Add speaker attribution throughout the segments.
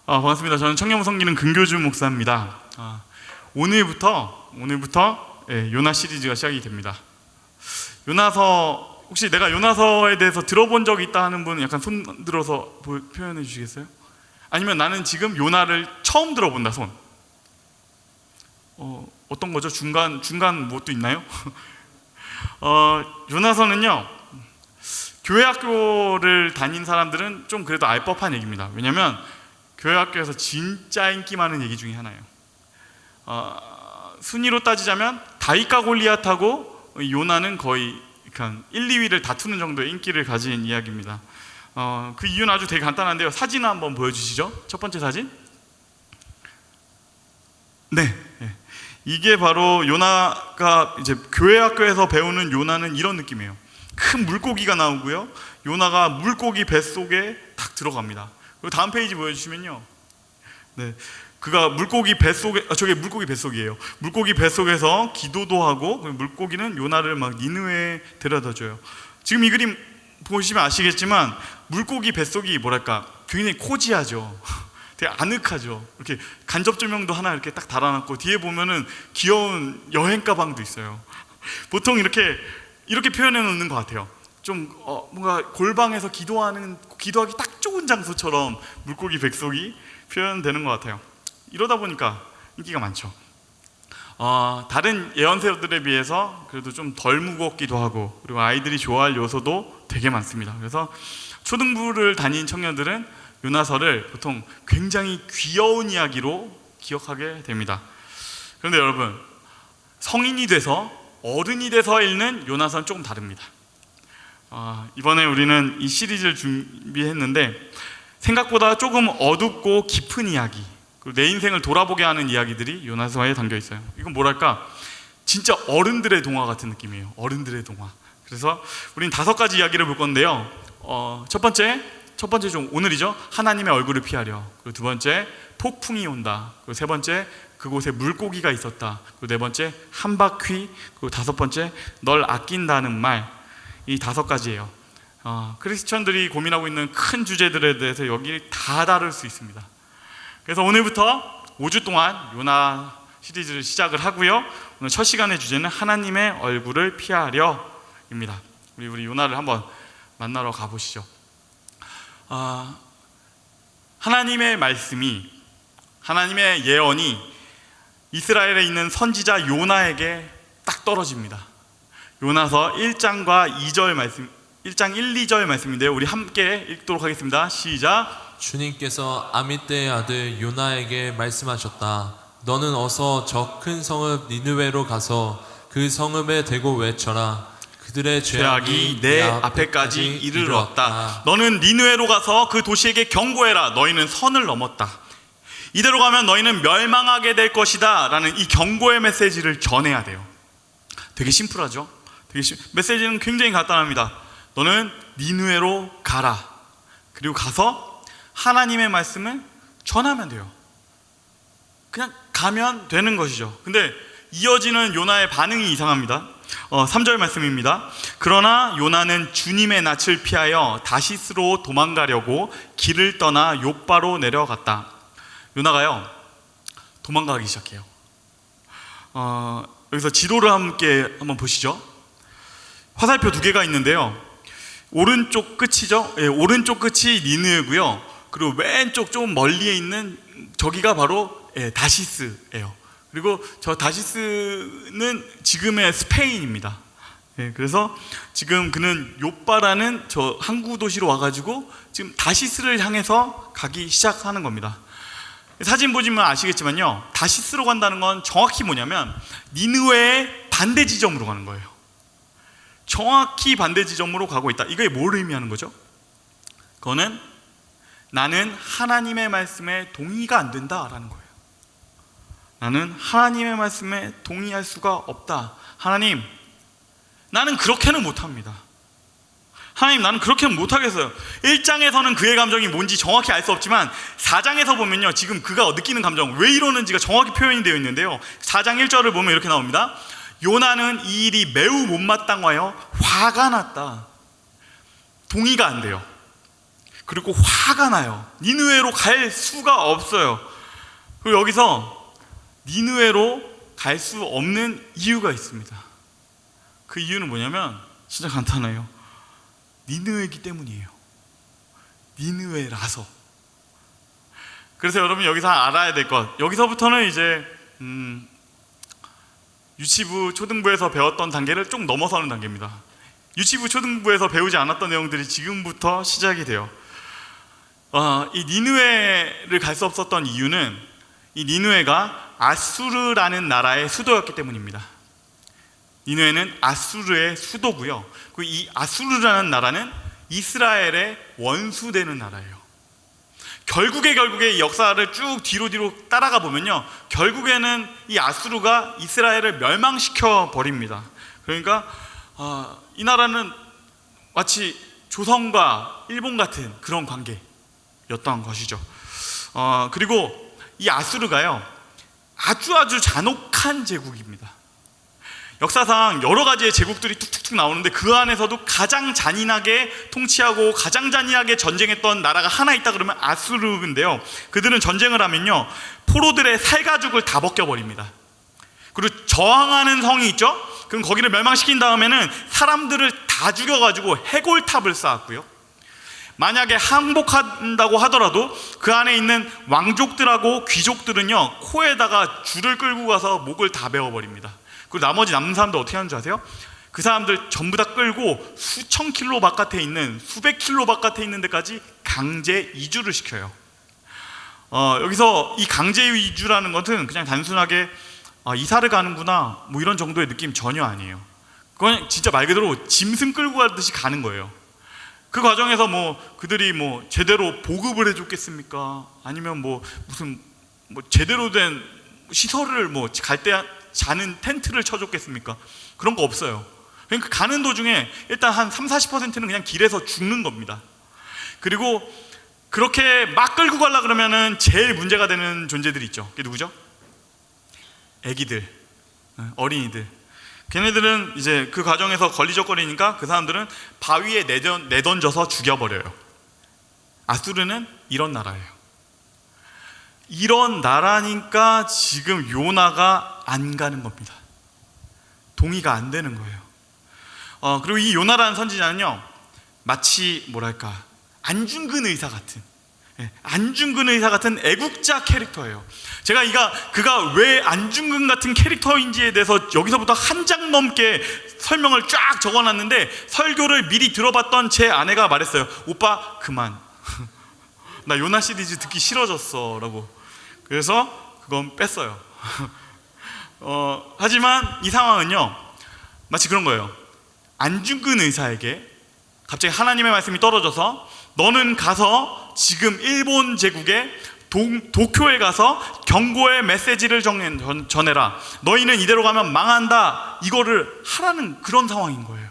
Speaker 1: 반갑습니다. 저는 청년부 섬기는 근교준 목사입니다. 오늘부터 요나 시리즈가 시작이 됩니다. 요나서, 혹시 내가 요나서에 대해서 들어본 적이 있다 하는 분 약간 손 들어서 표현해 주시겠어요? 아니면 나는 지금 요나를 처음 들어본다 손. 어떤 거죠? 중간 뭣도 있나요? 요나서는요, 교회 학교를 다닌 사람들은 좀 그래도 알 법한 얘기입니다. 왜냐면 교회 학교에서 진짜 인기 많은 얘기 중에 하나예요. 순위로 따지자면 다윗과 골리앗하고 요나는 거의 1, 2위를 다투는 정도의 인기를 가진 이야기입니다. 그 이유는 아주 되게 간단한데요. 사진 한번 보여주시죠. 첫 번째 사진. 네. 이게 바로 요나가 이제 교회 학교에서 배우는 요나는 이런 느낌이에요. 큰 물고기가 나오고요, 요나가 물고기 뱃속에 딱 들어갑니다. 그리고 다음 페이지 보여주시면요, 네, 그가 물고기 뱃속에, 저게 물고기 뱃속이에요. 물고기 뱃속에서 기도도 하고, 물고기는 요나를 막 니느웨에 데려다줘요. 지금 이 그림 보시면 아시겠지만 물고기 뱃속이 뭐랄까 굉장히 코지하죠. 되게 아늑하죠. 이렇게 간접 조명도 하나 이렇게 딱 달아놨고, 뒤에 보면은 귀여운 여행 가방도 있어요. 보통 이렇게 표현해 놓는 것 같아요. 좀 뭔가 골방에서 기도하기 딱 좋은 장소처럼 물고기 뱃속이 표현되는 것 같아요. 이러다 보니까 인기가 많죠. 다른 예언서들에 비해서 그래도 좀 덜 무겁기도 하고, 그리고 아이들이 좋아할 요소도 되게 많습니다. 그래서 초등부를 다닌 청년들은 요나서를 보통 굉장히 귀여운 이야기로 기억하게 됩니다. 그런데 여러분, 성인이 돼서, 어른이 돼서 읽는 요나서는 조금 다릅니다. 이번에 우리는 이 시리즈를 준비했는데 생각보다 조금 어둡고 깊은 이야기, 그리고 내 인생을 돌아보게 하는 이야기들이 요나서에 담겨 있어요. 이건 뭐랄까 진짜 어른들의 동화 같은 느낌이에요. 어른들의 동화. 그래서 우린 5가지 이야기를 볼 건데요. 첫 번째 좀 오늘이죠. 하나님의 얼굴을 피하려. 그리고 두 번째, 폭풍이 온다. 그리고 세 번째, 그곳에 물고기가 있었다. 그리고 네 번째, 한 바퀴. 그리고 5번째, 널 아낀다는 말. 이 5가지예요. 크리스천들이 고민하고 있는 큰 주제들에 대해서 여기 다 다룰 수 있습니다. 그래서 오늘부터 5주 동안 요나 시리즈를 시작을 하고요, 오늘 첫 시간의 주제는 하나님의 얼굴을 피하려입니다. 우리 요나를 한번 만나러 가보시죠. 하나님의 말씀이, 하나님의 예언이 이스라엘에 있는 선지자 요나에게 딱 떨어집니다. 요나서 1장과 2절 말씀, 1장 1, 2절 말씀인데요, 우리 함께 읽도록 하겠습니다. 시작.
Speaker 2: 주님께서 아미떼의 아들 요나에게 말씀하셨다. 너는 어서 저 큰 성읍 니느웨로 가서 그 성읍에 대고 외쳐라. 그들의
Speaker 1: 죄악이 내 앞에까지 이르렀다. 너는 니느웨로 가서 그 도시에게 경고해라. 너희는 선을 넘었다. 이대로 가면 너희는 멸망하게 될 것이다 라는 이 경고의 메시지를 전해야 돼요. 되게 심플하죠? 메시지는 굉장히 간단합니다. 너는 니느웨로 가라. 그리고 가서 하나님의 말씀을 전하면 돼요. 그냥 가면 되는 것이죠. 근데 이어지는 요나의 반응이 이상합니다. 3절 말씀입니다. 그러나 요나는 주님의 낯을 피하여 다시스로 도망가려고 길을 떠나 욥바로 내려갔다. 요나가요, 도망가기 시작해요. 여기서 지도를 함께 한번 보시죠. 화살표 2개가 있는데요, 오른쪽 끝이죠. 오른쪽 끝이 니느웨고요, 그리고 왼쪽 좀 멀리에 있는 저기가 바로 다시스예요. 그리고 저 다시스는 지금의 스페인입니다. 그래서 지금 그는 욥바라는 저 항구 도시로 와가지고 지금 다시스를 향해서 가기 시작하는 겁니다. 사진 보시면 아시겠지만요, 다시스로 간다는 건 정확히 뭐냐면 니느웨의 반대 지점으로 가는 거예요. 정확히 반대 지점으로 가고 있다. 이게 뭘 의미하는 거죠? 그거는 나는 하나님의 말씀에 동의가 안 된다라는 거예요. 나는 하나님의 말씀에 동의할 수가 없다. 하나님, 나는 그렇게는 못합니다. 하나님, 나는 그렇게는 못하겠어요. 1장에서는 그의 감정이 뭔지 정확히 알 수 없지만 4장에서 보면요, 지금 그가 느끼는 감정, 왜 이러는지가 정확히 표현이 되어 있는데요, 4장 1절을 보면 이렇게 나옵니다. 요나는 이 일이 매우 못마땅하여 화가 났다. 동의가 안 돼요. 그리고 화가 나요. 니느웨로 갈 수가 없어요. 그리고 여기서 니느웨로 갈 수 없는 이유가 있습니다. 그 이유는 뭐냐면 진짜 간단해요. 니느웨이기 때문이에요. 니느웨라서. 그래서 여러분 여기서 알아야 될 것, 여기서부터는 이제 유치부, 초등부에서 배웠던 단계를 좀 넘어서는 단계입니다. 유치부, 초등부에서 배우지 않았던 내용들이 지금부터 시작이 돼요. 이 니느웨를 갈 수 없었던 이유는 이 니느웨가 아수르라는 나라의 수도였기 때문입니다. 니느웨는 아수르의 수도고요. 그리고 이 아수르라는 나라는 이스라엘의 원수되는 나라예요. 결국에 이 역사를 쭉 뒤로 따라가 보면요, 결국에는 이 아수르가 이스라엘을 멸망시켜 버립니다. 그러니까 이 나라는 마치 조선과 일본 같은 그런 관계였던 것이죠. 그리고 이 아수르가요, 아주 잔혹한 제국입니다. 역사상 여러 가지의 제국들이 툭툭툭 나오는데 그 안에서도 가장 잔인하게 통치하고 가장 잔인하게 전쟁했던 나라가 하나 있다 그러면 아수르인데요, 그들은 전쟁을 하면요 포로들의 살가죽을 다 벗겨버립니다. 그리고 저항하는 성이 있죠. 그럼 거기를 멸망시킨 다음에는 사람들을 다 죽여가지고 해골탑을 쌓았고요, 만약에 항복한다고 하더라도 그 안에 있는 왕족들하고 귀족들은요 코에다가 줄을 끌고 가서 목을 다 베어버립니다. 그리고 나머지 남는 사람들 어떻게 하는 줄 아세요? 그 사람들 전부 다 끌고 수천 킬로 바깥에 있는, 수백 킬로 바깥에 있는 데까지 강제 이주를 시켜요. 여기서 이 강제 이주라는 것은 그냥 단순하게 이사를 가는구나 뭐 이런 정도의 느낌 전혀 아니에요. 그건 진짜 말 그대로 짐승 끌고 가듯이 가는 거예요. 그 과정에서 뭐 그들이 뭐 제대로 보급을 해줬겠습니까? 아니면 뭐 무슨 뭐 제대로 된 시설을 뭐 갈 때 자는 텐트를 쳐줬겠습니까? 그런 거 없어요. 그러니까 가는 도중에 일단 한 30-40%는 그냥 길에서 죽는 겁니다. 그리고 그렇게 막 끌고 가려고 그러면은 제일 문제가 되는 존재들이 있죠. 그게 누구죠? 애기들, 어린이들. 걔네들은 이제 그 과정에서 걸리적거리니까 그 사람들은 바위에 내던져서 죽여버려요. 아수르는 이런 나라예요. 이런 나라니까 지금 요나가 안 가는 겁니다. 동의가 안 되는 거예요. 그리고 이 요나라는 선지자는요 마치 뭐랄까 안중근 의사 같은 애국자 캐릭터예요. 제가 그가 왜 안중근 같은 캐릭터인지에 대해서 여기서부터 한 장 넘게 설명을 쫙 적어놨는데, 설교를 미리 들어봤던 제 아내가 말했어요. 오빠 그만 나 요나 시리즈 듣기 싫어졌어 라고. 그래서 그건 뺐어요. 하지만 이 상황은요 마치 그런 거예요. 안중근 의사에게 갑자기 하나님의 말씀이 떨어져서 너는 가서 지금 일본 제국의 도쿄에 가서 경고의 메시지를 전해라. 너희는 이대로 가면 망한다. 이거를 하라는 그런 상황인 거예요.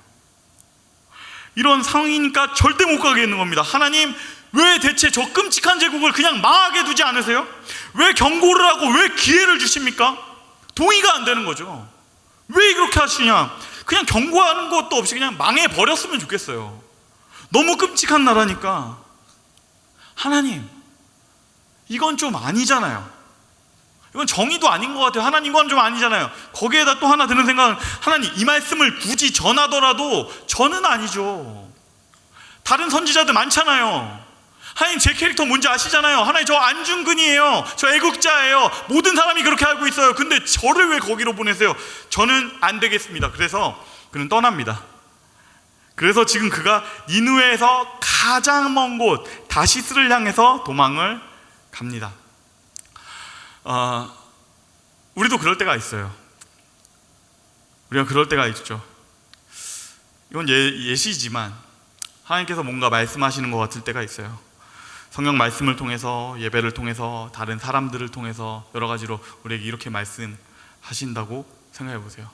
Speaker 1: 이런 상황이니까 절대 못 가게 있는 겁니다. 하나님, 왜 대체 저 끔찍한 제국을 그냥 망하게 두지 않으세요? 왜 경고를 하고 왜 기회를 주십니까? 동의가 안 되는 거죠. 왜 그렇게 하시냐? 그냥 경고하는 것도 없이 그냥 망해버렸으면 좋겠어요. 너무 끔찍한 나라니까. 하나님, 이건 좀 아니잖아요. 이건 정의도 아닌 것 같아요. 하나님, 이건 좀 아니잖아요. 거기에다 또 하나 드는 생각은, 하나님, 이 말씀을 굳이 전하더라도 저는 아니죠. 다른 선지자들 많잖아요. 하나님, 제 캐릭터 뭔지 아시잖아요. 하나님, 저 안중근이에요. 저 애국자예요. 모든 사람이 그렇게 알고 있어요. 근데 저를 왜 거기로 보내세요? 저는 안 되겠습니다. 그래서 그는 떠납니다. 그래서 지금 그가 니느웨에서 가장 먼 곳 다시스를 향해서 도망을 갑니다. 우리도 그럴 때가 있어요. 우리가 그럴 때가 있죠. 이건 예시지만 하나님께서 뭔가 말씀하시는 것 같을 때가 있어요. 성경 말씀을 통해서, 예배를 통해서, 다른 사람들을 통해서 여러 가지로 우리에게 이렇게 말씀하신다고 생각해 보세요.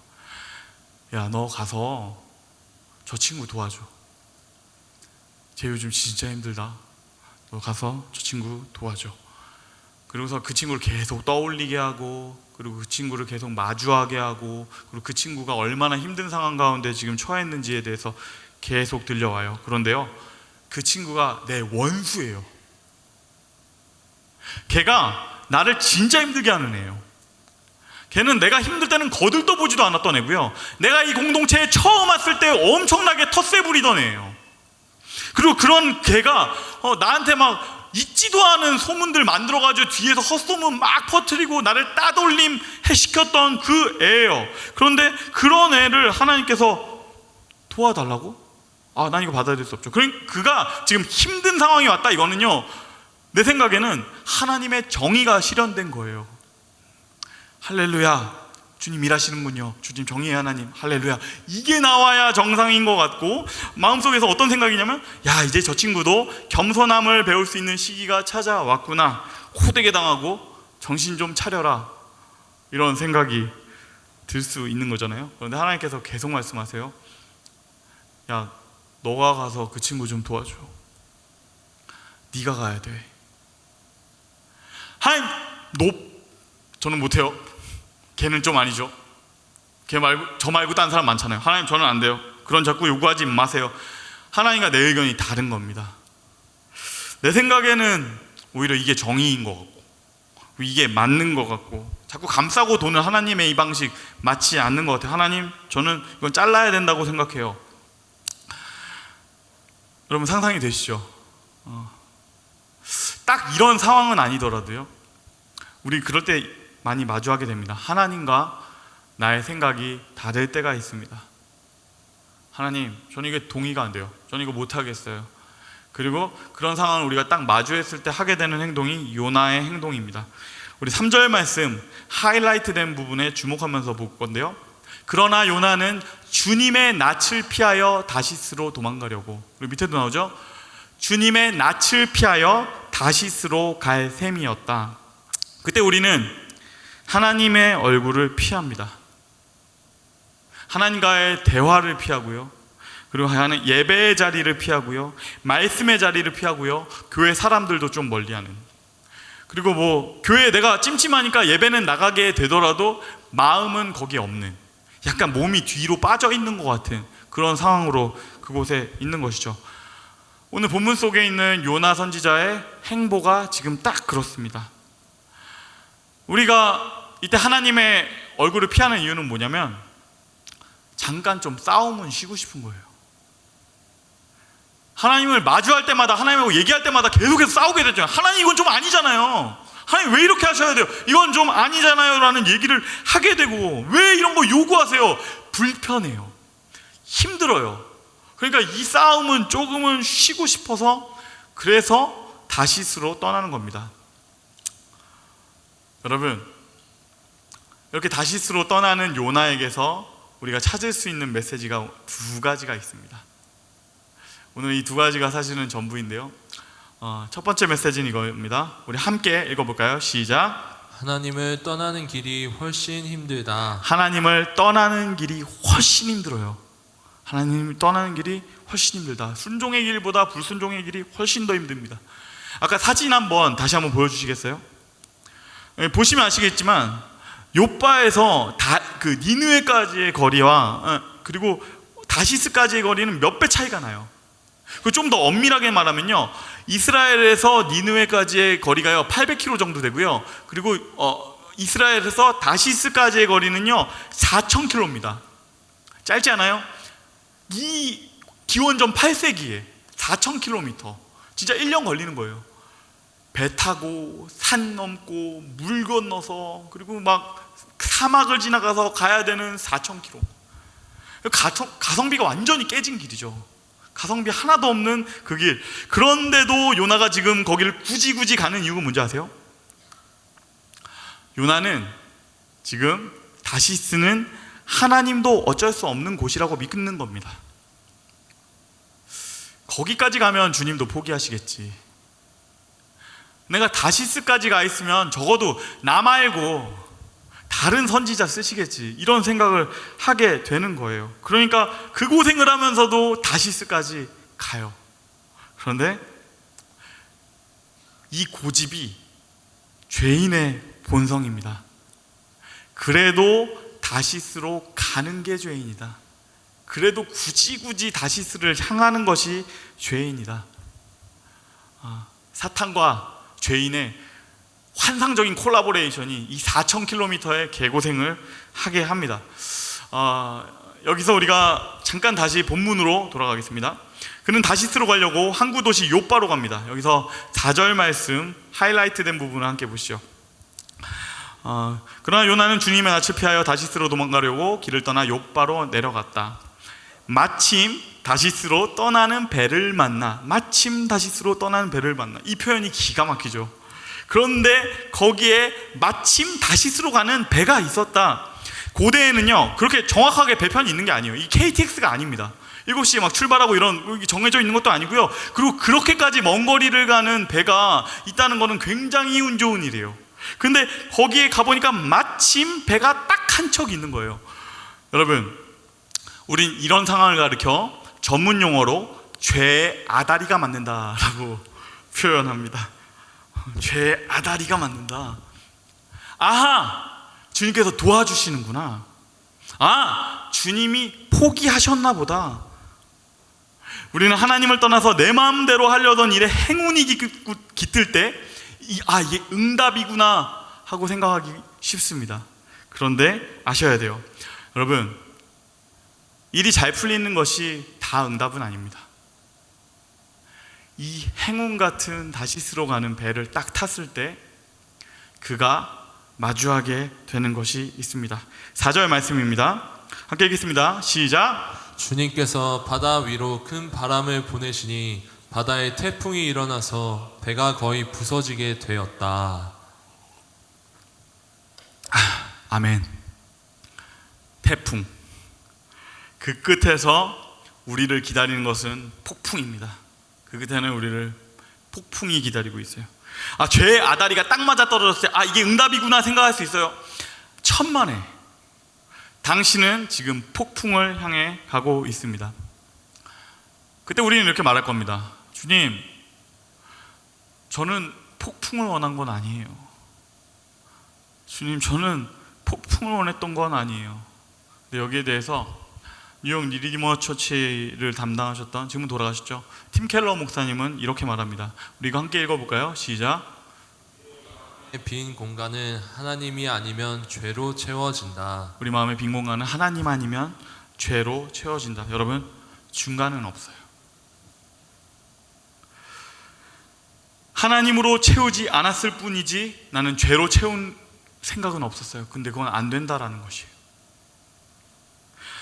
Speaker 1: 야, 너 가서 저 친구 도와줘. 쟤 요즘 진짜 힘들다. 너 가서 저 친구 도와줘. 그러고서 그 친구를 계속 떠올리게 하고, 그리고 그 친구를 계속 마주하게 하고, 그리고 그 친구가 얼마나 힘든 상황 가운데 지금 처했는지에 대해서 계속 들려와요. 그런데요, 그 친구가 내 원수예요. 걔가 나를 진짜 힘들게 하는 애예요. 걔는 내가 힘들 때는 거들떠 보지도 않았던 애고요. 내가 이 공동체에 처음 왔을 때 엄청나게 텃세 부리던 애예요. 그리고 그런 걔가 나한테 막 있지도 않은 소문들 만들어가지고 뒤에서 헛소문 막 퍼뜨리고 나를 따돌림 시켰던 그 애예요. 그런데 그런 애를 하나님께서 도와달라고? 난 이거 받아들일 수 없죠. 그가 지금 힘든 상황이 왔다. 이거는요, 내 생각에는 하나님의 정의가 실현된 거예요. 할렐루야, 주님 일하시는군요. 주님 정의의 하나님, 할렐루야. 이게 나와야 정상인 것 같고, 마음속에서 어떤 생각이냐면, 야, 이제 저 친구도 겸손함을 배울 수 있는 시기가 찾아왔구나. 호되게 당하고 정신 좀 차려라, 이런 생각이 들 수 있는 거잖아요. 그런데 하나님께서 계속 말씀하세요. 야, 너가 가서 그 친구 좀 도와줘. 네가 가야 돼. 하나님, 저는 못해요. 걔는 좀 아니죠. 저 말고 다른 사람 많잖아요. 하나님, 저는 안 돼요. 그런 자꾸 요구하지 마세요. 하나님과 내 의견이 다른 겁니다. 내 생각에는 오히려 이게 정의인 것 같고, 이게 맞는 것 같고, 자꾸 감싸고 도는 하나님의 이 방식 맞지 않는 것 같아요. 하나님, 저는 이건 잘라야 된다고 생각해요. 여러분 상상이 되시죠? 딱 이런 상황은 아니더라도요, 우리 그럴 때 많이 마주하게 됩니다. 하나님과 나의 생각이 다를 때가 있습니다. 하나님, 저는 이게 동의가 안 돼요. 저는 이거 못하겠어요. 그리고 그런 상황을 우리가 딱 마주했을 때 하게 되는 행동이 요나의 행동입니다. 우리 3절 말씀 하이라이트 된 부분에 주목하면서 볼 건데요, 그러나 요나는 주님의 낯을 피하여 다시스로 도망가려고, 그리고 밑에도 나오죠. 주님의 낯을 피하여 다시스로 갈 셈이었다. 그때 우리는 하나님의 얼굴을 피합니다. 하나님과의 대화를 피하고요, 그리고 하는 예배의 자리를 피하고요, 말씀의 자리를 피하고요, 교회 사람들도 좀 멀리하는, 그리고 뭐 교회에 내가 찜찜하니까 예배는 나가게 되더라도 마음은 거기에 없는, 약간 몸이 뒤로 빠져 있는 것 같은 그런 상황으로 그곳에 있는 것이죠. 오늘 본문 속에 있는 요나 선지자의 행보가 지금 딱 그렇습니다. 우리가 이때 하나님의 얼굴을 피하는 이유는 뭐냐면, 잠깐 좀 싸움은 쉬고 싶은 거예요. 하나님을 마주할 때마다, 하나님하고 얘기할 때마다 계속해서 싸우게 되죠. 하나님, 이건 좀 아니잖아요. 하나님, 왜 이렇게 하셔야 돼요? 이건 좀 아니잖아요 라는 얘기를 하게 되고, 왜 이런 거 요구하세요? 불편해요. 힘들어요. 그러니까 이 싸움은 조금은 쉬고 싶어서, 그래서 다시스로 떠나는 겁니다. 여러분, 이렇게 다시스로 떠나는 요나에게서 우리가 찾을 수 있는 메시지가 두 가지가 있습니다. 오늘 이 두 가지가 사실은 전부인데요, 첫 번째 메시지는 이겁니다. 우리 함께 읽어볼까요? 시작.
Speaker 2: 하나님을 떠나는 길이 훨씬 힘들다.
Speaker 1: 하나님을 떠나는 길이 훨씬 힘들어요. 하나님을 떠나는 길이 훨씬 힘들다. 순종의 길보다 불순종의 길이 훨씬 더 힘듭니다. 아까 사진 다시 한번 보여주시겠어요? 보시면 아시겠지만 요바에서 그 니느웨까지의 거리와 그리고 다시스까지의 거리는 몇 배 차이가 나요. 좀 더 엄밀하게 말하면요, 이스라엘에서 니느웨까지의 거리가요 800km 정도 되고요, 그리고 이스라엘에서 다시스까지의 거리는요 4000km입니다. 짧지 않아요? 이 기원전 8세기에 4000km, 진짜 1년 걸리는 거예요. 배 타고 산 넘고 물 건너서, 그리고 막 사막을 지나가서 가야 되는 4000km. 가성비가 완전히 깨진 길이죠. 가성비 하나도 없는 그 길. 그런데도 요나가 지금 거기를 굳이 가는 이유가 뭔지 아세요? 요나는 지금 다시스는 하나님도 어쩔 수 없는 곳이라고 믿는 겁니다. 거기까지 가면 주님도 포기하시겠지. 내가 다시스까지 가 있으면 적어도 나 말고 다른 선지자 쓰시겠지, 이런 생각을 하게 되는 거예요. 그러니까 그 고생을 하면서도 다시스까지 가요. 그런데 이 고집이 죄인의 본성입니다. 그래도 다시스로 가는 게 죄인이다. 그래도 굳이 다시스를 향하는 것이 죄인이다. 사탄과 죄인의 환상적인 콜라보레이션이 이 4,000km의 개고생을 하게 합니다. 여기서 우리가 잠깐 다시 본문으로 돌아가겠습니다. 그는 다시스로 가려고 항구 도시 요바로 갑니다. 여기서 4절 말씀 하이라이트된 부분을 함께 보시죠. 그러나 요나는 주님의 낯을 피하여 다시스로 도망가려고 길을 떠나 요바로 내려갔다. 마침 다시스로 떠나는 배를 만나. 마침 다시스로 떠나는 배를 만나. 이 표현이 기가 막히죠. 그런데 거기에 마침 다시스로 가는 배가 있었다. 고대에는요 그렇게 정확하게 배편이 있는 게 아니에요. 이 KTX가 아닙니다. 7시에 막 출발하고 이런 정해져 있는 것도 아니고요. 그리고 그렇게까지 먼 거리를 가는 배가 있다는 것은 굉장히 운 좋은 일이에요. 근데 거기에 가보니까 마침 배가 딱 한 척 있는 거예요. 여러분, 우린 이런 상황을 가리켜 전문 용어로 죄의 아다리가 맞는다라고 표현합니다. 죄의 아다리가 맞는다. 아하! 주님께서 도와주시는구나. 주님이 포기하셨나 보다. 우리는 하나님을 떠나서 내 마음대로 하려던 일에 행운이 깃들 때 이게 응답이구나 하고 생각하기 쉽습니다. 그런데 아셔야 돼요. 여러분, 일이 잘 풀리는 것이 다 응답은 아닙니다. 이 행운 같은 다시스로 가는 배를 딱 탔을 때 그가 마주하게 되는 것이 있습니다. 4절 말씀입니다. 함께 읽겠습니다. 시작.
Speaker 2: 주님께서 바다 위로 큰 바람을 보내시니 바다에 태풍이 일어나서 배가 거의 부서지게 되었다.
Speaker 1: 아멘. 태풍. 그 끝에서 우리를 기다리는 것은 폭풍입니다. 그 끝에는 우리를 폭풍이 기다리고 있어요. 죄의 아다리가 딱 맞아 떨어졌을 때 이게 응답이구나 생각할 수 있어요. 천만에 당신은 지금 폭풍을 향해 가고 있습니다. 그때 우리는 이렇게 말할 겁니다. 주님, 저는 폭풍을 원한 건 아니에요. 주님, 저는 폭풍을 원했던 건 아니에요. 근데 여기에 대해서 뉴욕 리디머 처치를 담당하셨던, 지금은 돌아가셨죠, 팀 켈러 목사님은 이렇게 말합니다. 우리 이거 함께 읽어볼까요? 시작.
Speaker 2: 빈 공간은 하나님이 아니면 죄로 채워진다.
Speaker 1: 우리 마음의 빈 공간은 하나님 아니면 죄로 채워진다. 여러분, 중간은 없어요. 하나님으로 채우지 않았을 뿐이지 나는 죄로 채운 생각은 없었어요. 근데 그건 안 된다라는 것이에요.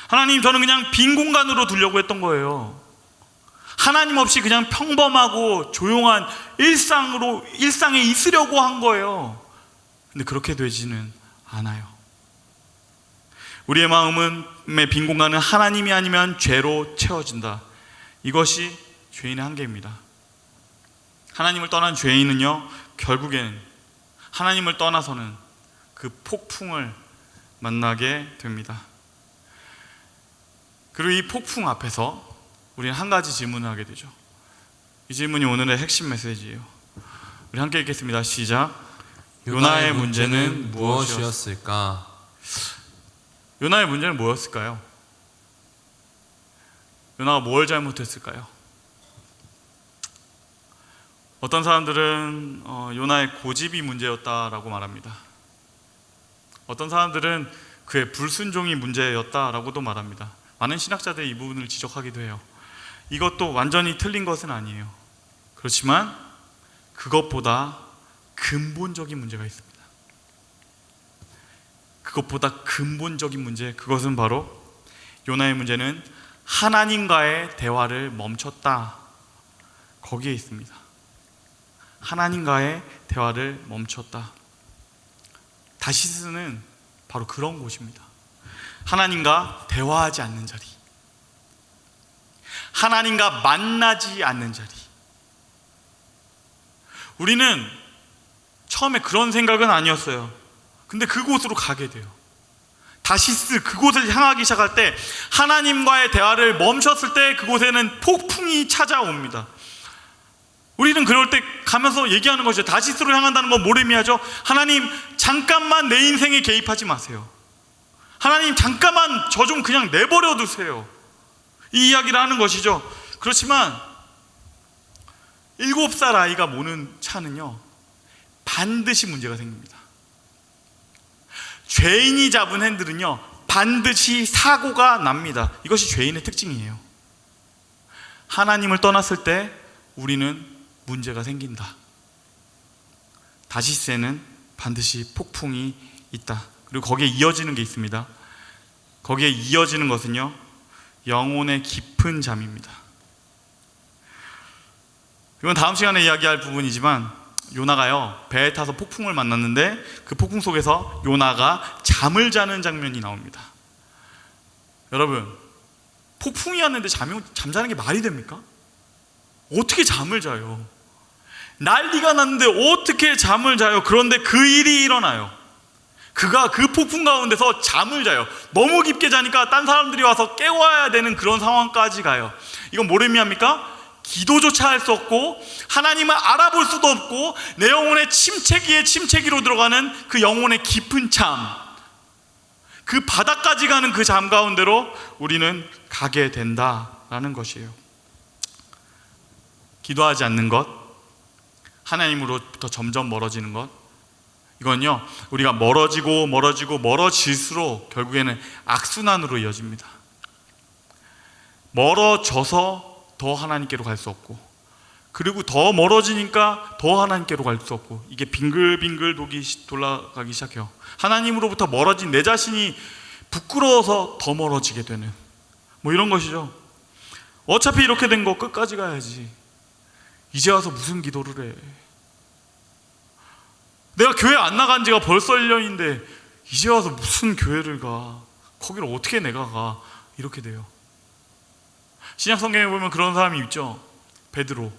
Speaker 1: 하나님, 저는 그냥 빈 공간으로 두려고 했던 거예요. 하나님 없이 그냥 평범하고 조용한 일상에 있으려고 한 거예요. 근데 그렇게 되지는 않아요. 우리의 마음의 빈 공간은 하나님이 아니면 죄로 채워진다. 이것이 죄인의 한계입니다. 하나님을 떠난 죄인은요, 결국에는 하나님을 떠나서는 그 폭풍을 만나게 됩니다. 그리고 이 폭풍 앞에서 우리는 한 가지 질문을 하게 되죠. 이 질문이 오늘의 핵심 메시지예요. 우리 함께 읽겠습니다. 시작. 요나의 문제는 무엇이었을까? 요나의 문제는 뭐였을까요? 요나가 뭘 잘못했을까요? 어떤 사람들은 요나의 고집이 문제였다라고 말합니다. 어떤 사람들은 그의 불순종이 문제였다라고도 말합니다. 많은 신학자들이 이 부분을 지적하기도 해요. 이것도 완전히 틀린 것은 아니에요. 그렇지만 그것보다 근본적인 문제가 있습니다. 그것보다 근본적인 문제, 그것은 바로 요나의 문제는 하나님과의 대화를 멈췄다. 거기에 있습니다. 하나님과의 대화를 멈췄다. 다시스는 바로 그런 곳입니다. 하나님과 대화하지 않는 자리, 하나님과 만나지 않는 자리. 우리는 처음에 그런 생각은 아니었어요. 근데 그곳으로 가게 돼요. 다시스, 그곳을 향하기 시작할 때 하나님과의 대화를 멈췄을 때 그곳에는 폭풍이 찾아옵니다. 우리는 그럴 때 가면서 얘기하는 거죠. 다시스로 향한다는 건 뭘 의미하죠? 하나님, 잠깐만 내 인생에 개입하지 마세요. 하나님, 잠깐만 저 좀 그냥 내버려 두세요. 이 이야기를 하는 것이죠. 그렇지만 7살 아이가 모는 차는요, 반드시 문제가 생깁니다. 죄인이 잡은 핸들은요, 반드시 사고가 납니다. 이것이 죄인의 특징이에요. 하나님을 떠났을 때 우리는 문제가 생긴다. 다시세는 반드시 폭풍이 있다. 그리고 거기에 이어지는 게 있습니다. 거기에 이어지는 것은요, 영혼의 깊은 잠입니다. 이건 다음 시간에 이야기할 부분이지만, 요나가요, 배에 타서 폭풍을 만났는데 그 폭풍 속에서 요나가 잠을 자는 장면이 나옵니다. 여러분, 폭풍이 왔는데 잠자는 게 말이 됩니까? 어떻게 잠을 자요? 난리가 났는데 어떻게 잠을 자요? 그런데 그 일이 일어나요. 그가 그 폭풍 가운데서 잠을 자요. 너무 깊게 자니까 딴 사람들이 와서 깨워야 되는 그런 상황까지 가요. 이건 뭘 의미합니까? 기도조차 할 수 없고 하나님을 알아볼 수도 없고 내 영혼의 침체기에 침체기로 들어가는 그 영혼의 깊은 잠, 그 바닥까지 가는 그 잠 가운데로 우리는 가게 된다라는 것이에요. 기도하지 않는 것, 하나님으로부터 점점 멀어지는 것, 이건요, 우리가 멀어질수록 결국에는 악순환으로 이어집니다. 멀어져서 더 하나님께로 갈 수 없고, 그리고 더 멀어지니까 더 하나님께로 갈 수 없고, 이게 빙글빙글 돌아가기 시작해요. 하나님으로부터 멀어진 내 자신이 부끄러워서 더 멀어지게 되는, 뭐 이런 것이죠. 어차피 이렇게 된 거 끝까지 가야지, 이제 와서 무슨 기도를 해. 내가 교회 안 나간 지가 벌써 1년인데 이제 와서 무슨 교회를 가, 거기를 어떻게 내가 가, 이렇게 돼요. 신약 성경에 보면 그런 사람이 있죠. 베드로.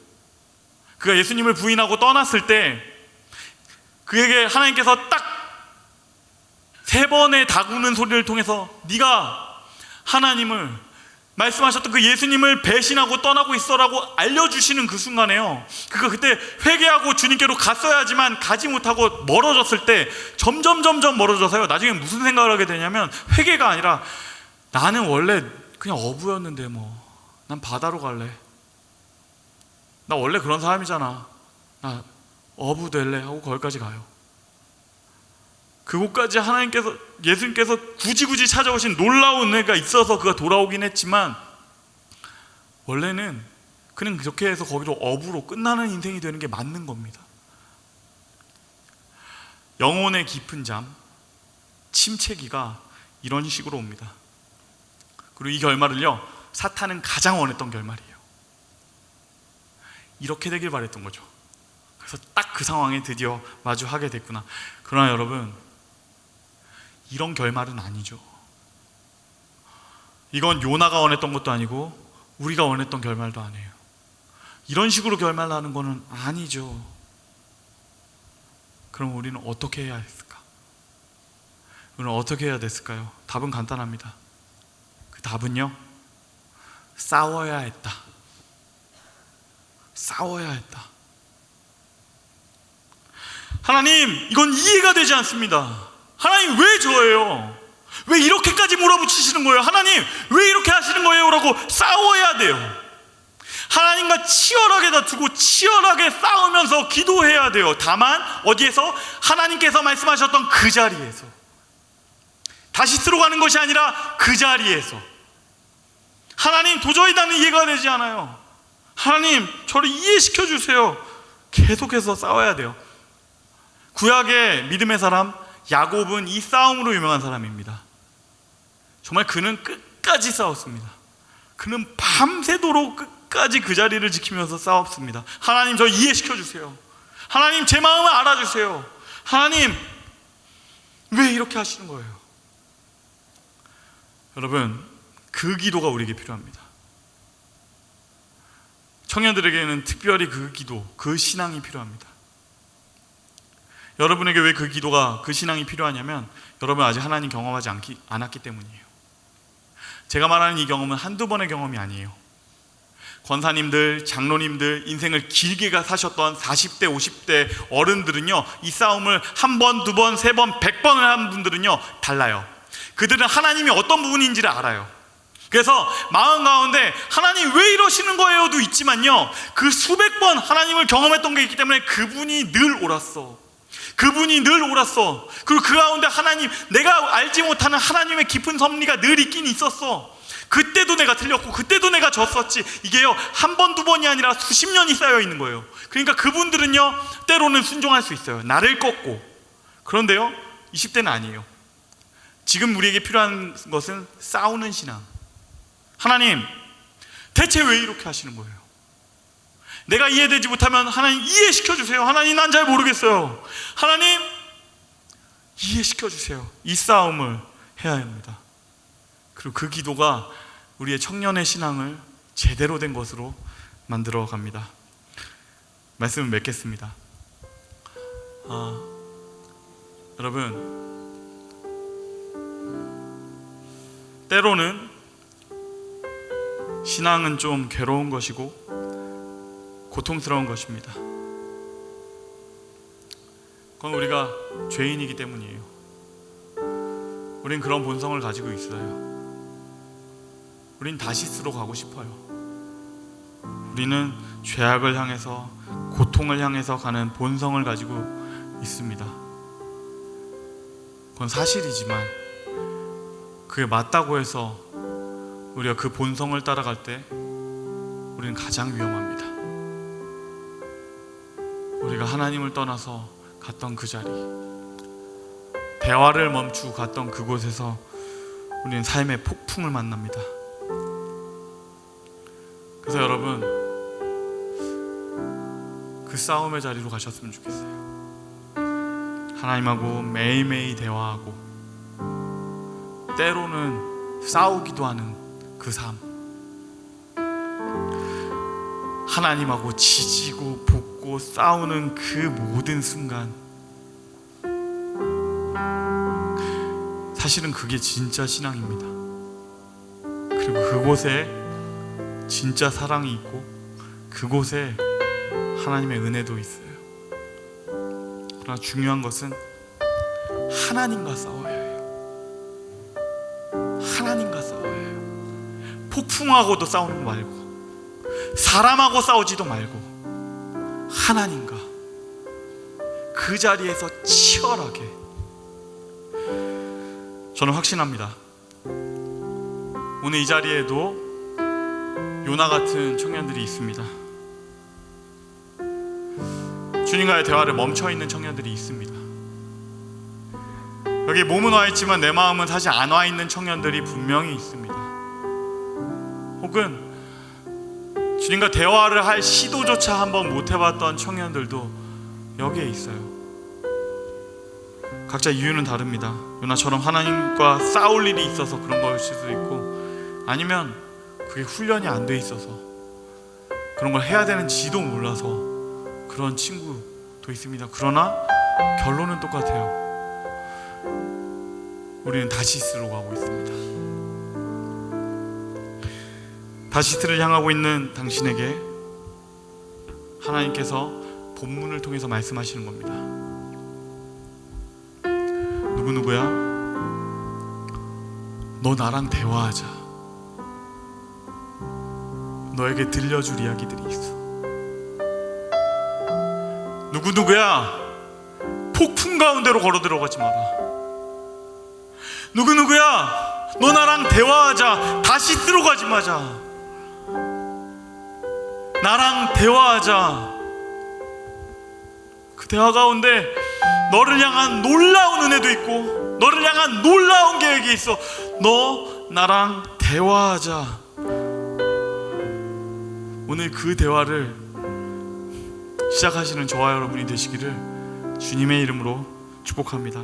Speaker 1: 그가 예수님을 부인하고 떠났을 때 그에게 하나님께서 딱 3번의 다구는 소리를 통해서 네가 하나님을, 말씀하셨던 그 예수님을 배신하고 떠나고 있어라고 알려주시는 그 순간에요, 그가 그때 회개하고 주님께로 갔어야지만 가지 못하고 멀어졌을 때 점점 멀어져서요, 나중에 무슨 생각을 하게 되냐면, 회개가 아니라 나는 원래 그냥 어부였는데 난 바다로 갈래, 나 원래 그런 사람이잖아, 나 어부 될래 하고 거기까지 가요. 그곳까지 예수님께서 굳이 찾아오신 놀라운 은혜가 있어서 그가 돌아오긴 했지만, 원래는 그냥 그렇게 해서 거기로 어부로 끝나는 인생이 되는 게 맞는 겁니다. 영혼의 깊은 잠, 침체기가 이런 식으로 옵니다. 그리고 이 결말을요, 사탄은 가장 원했던 결말이에요. 이렇게 되길 바랬던 거죠. 그래서 딱 그 상황에 드디어 마주하게 됐구나. 그러나 여러분, 이런 결말은 아니죠. 이건 요나가 원했던 것도 아니고 우리가 원했던 결말도 아니에요. 이런 식으로 결말나는 거는 아니죠. 그럼 우리는 어떻게 해야 했을까? 우리는 어떻게 해야 됐을까요? 답은 간단합니다. 그 답은요, 싸워야 했다. 싸워야 했다. 하나님, 이건 이해가 되지 않습니다. 하나님, 왜 저예요? 왜 이렇게까지 몰아붙이시는 거예요? 하나님, 왜 이렇게 하시는 거예요? 라고 싸워야 돼요. 하나님과 치열하게 다투고 치열하게 싸우면서 기도해야 돼요. 다만 어디에서? 하나님께서 말씀하셨던 그 자리에서, 다시스로 가는 것이 아니라 그 자리에서. 하나님, 도저히 나는 이해가 되지 않아요. 하나님, 저를 이해시켜 주세요. 계속해서 싸워야 돼요. 구약의 믿음의 사람 야곱은 이 싸움으로 유명한 사람입니다. 정말 그는 끝까지 싸웠습니다. 그는 밤새도록 끝까지 그 자리를 지키면서 싸웠습니다. 하나님, 저 이해시켜 주세요. 하나님, 제 마음을 알아주세요. 하나님, 왜 이렇게 하시는 거예요? 여러분, 그 기도가 우리에게 필요합니다. 청년들에게는 특별히 그 기도, 그 신앙이 필요합니다. 여러분에게 왜 그 기도가, 그 신앙이 필요하냐면, 여러분 아직 하나님 경험하지 않았기 때문이에요. 제가 말하는 이 경험은 한두 번의 경험이 아니에요. 권사님들, 장로님들, 인생을 길게 사셨던 40대, 50대 어른들은요, 이 싸움을 한 번, 두 번, 세 번, 100번을 한 분들은요 달라요. 그들은 하나님이 어떤 부분인지를 알아요. 그래서 마음 가운데 하나님 왜 이러시는 거예요도 있지만요, 그 수백 번 하나님을 경험했던 게 있기 때문에 그분이 늘 옳았어. 그분이 늘 옳았어. 그리고 그 가운데 하나님, 내가 알지 못하는 하나님의 깊은 섭리가 늘 있긴 있었어. 그때도 내가 틀렸고 그때도 내가 졌었지. 이게요, 한 번, 두 번이 아니라 수십 년이 쌓여 있는 거예요. 그러니까 그분들은요, 때로는 순종할 수 있어요. 나를 꺾고. 그런데요, 20대는 아니에요. 지금 우리에게 필요한 것은 싸우는 신앙. 하나님, 대체 왜 이렇게 하시는 거예요? 내가 이해되지 못하면 하나님 이해시켜 주세요. 하나님, 난 잘 모르겠어요. 하나님, 이해시켜 주세요. 이 싸움을 해야 합니다. 그리고 그 기도가 우리의 청년의 신앙을 제대로 된 것으로 만들어 갑니다. 말씀을 맺겠습니다. 여러분, 때로는 신앙은 좀 괴로운 것이고 고통스러운 것입니다. 그건 우리가 죄인이기 때문이에요. 우린 그런 본성을 가지고 있어요. 우린 다시스로 가고 싶어요. 우리는 죄악을 향해서, 고통을 향해서 가는 본성을 가지고 있습니다. 그건 사실이지만 그게 맞다고 해서 우리가 그 본성을 따라갈 때 우리는 가장 위험합니다. 우리가 하나님을 떠나서 갔던 그 자리, 대화를 멈추고 갔던 그곳에서 우리는 삶의 폭풍을 만납니다. 그래서 여러분, 그 싸움의 자리로 가셨으면 좋겠어요. 하나님하고 매일매일 대화하고 때로는 싸우기도 하는 그 삶, 하나님하고 지지고 볶고 싸우는 그 모든 순간, 사실은 그게 진짜 신앙입니다. 그리고 그곳에 진짜 사랑이 있고 그곳에 하나님의 은혜도 있어요. 그러나 중요한 것은 하나님과 싸워야 해요. 하나님과 싸워야 해요. 폭풍하고도 싸우는 거 말고, 사람하고 싸우지도 말고, 하나님과 그 자리에서 치열하게. 저는 확신합니다. 오늘 이 자리에도 요나 같은 청년들이 있습니다. 주님과의 대화를 멈춰있는 청년들이 있습니다. 여기 몸은 와 있지만 내 마음은 사실 안 와 있는 청년들이 분명히 있습니다. 혹은 주님과 대화를 할 시도조차 한번 못 해봤던 청년들도 여기에 있어요. 각자 이유는 다릅니다. 요나처럼 하나님과 싸울 일이 있어서 그런 것일 수도 있고, 아니면 그게 훈련이 안 돼 있어서 그런 걸 해야 되는지도 몰라서 그런 친구도 있습니다. 그러나 결론은 똑같아요. 우리는 다시스로 가고 있습니다. 다시스를 향하고 있는 당신에게 하나님께서 본문을 통해서 말씀하시는 겁니다. 누구누구야? 너 나랑 대화하자. 너에게 들려줄 이야기들이 있어. 누구누구야? 폭풍 가운데로 걸어 들어가지 마라. 누구누구야? 너 나랑 대화하자. 다시스로 가지 마자. 나랑 대화하자. 그 대화 가운데 너를 향한 놀라운 은혜도 있고, 너를 향한 놀라운 계획이 있어. 너 나랑 대화하자. 오늘 그 대화를 시작하시는 저와 여러분이 되시기를 주님의 이름으로 축복합니다.